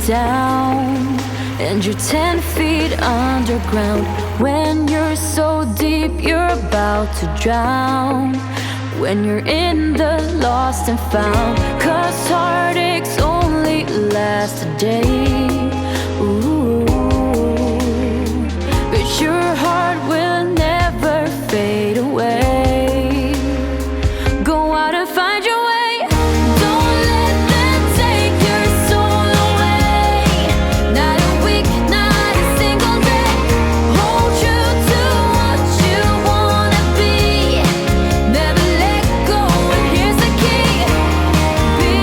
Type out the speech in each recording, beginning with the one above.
down, and you're 10 feet underground. When you're so deep you're about to drown, when you're in the lost and found. 'Cause heartaches only last a day. Ooh, but your heart will never fade away. Go out and find your way. Don't let them take your soul away. Not a week, not a single day. Hold you to what you wanna be. Never let go, and here's the key. Be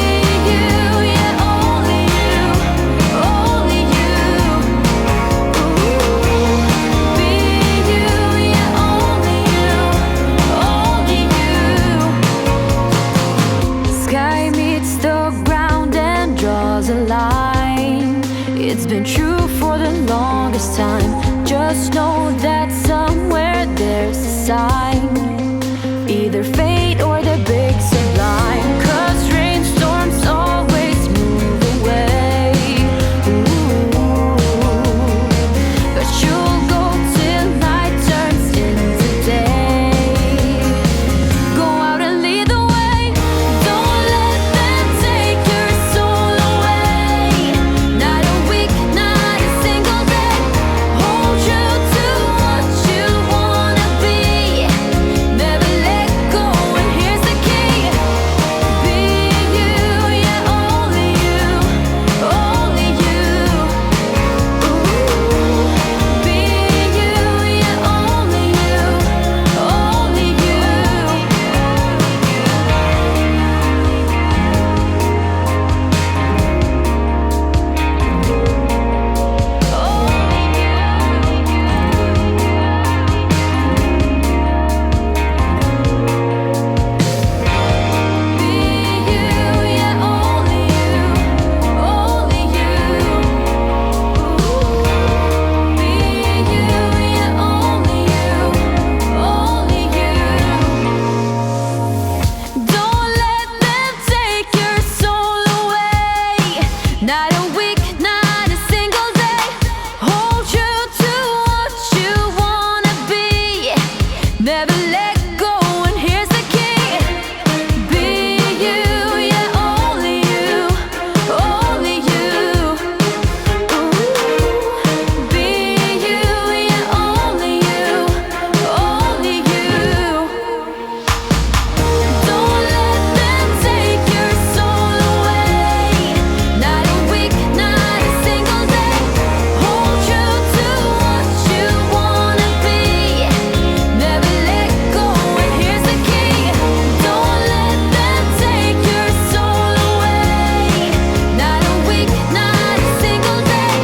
you, yeah, only you, only you. Ooh. Be you, yeah, only you, only you. Sky meets the ground and draws a line. It's been true for the longest time. Just know that somewhere there's a sign, either fate or the big sublime. 'Cause rainstorms always move away. Ooh, but you'll go till night turns into day. Go out and lead the way. Don't let them take your soul away. Not a week, not a single day. Hold you to what you wanna be. Never let go, and here's the key. Be you, yeah, only you, only you. Ooh. Be you, yeah, only you, only you. Don't let them take your soul away. Not a week, not a single day. Hold you to what you wanna be. Never let go, and here's the key. Be you, yeah, only you, only you. Ooh. Be you, yeah, only you, only you. Don't let them take your soul away. Not a week, not a single day. Hold you to what you wanna be. Never let go, and here's the key. Don't let them take your soul away. Not a week, not a single day.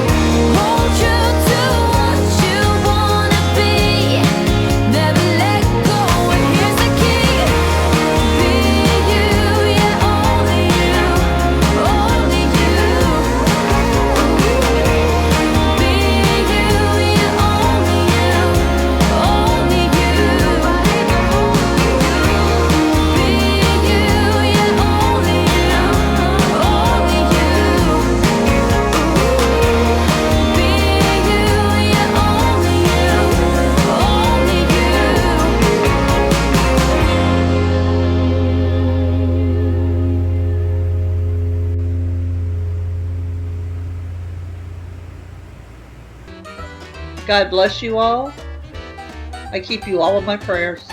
Hold you to what you wanna be. Never let go, and here's the key. Be you, yeah, only you, only you. Be you, yeah, only you, only you. Be you, yeah, only you, only you. Be you, yeah, only God bless you all. I keep you all in my prayers.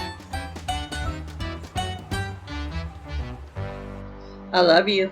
I love you.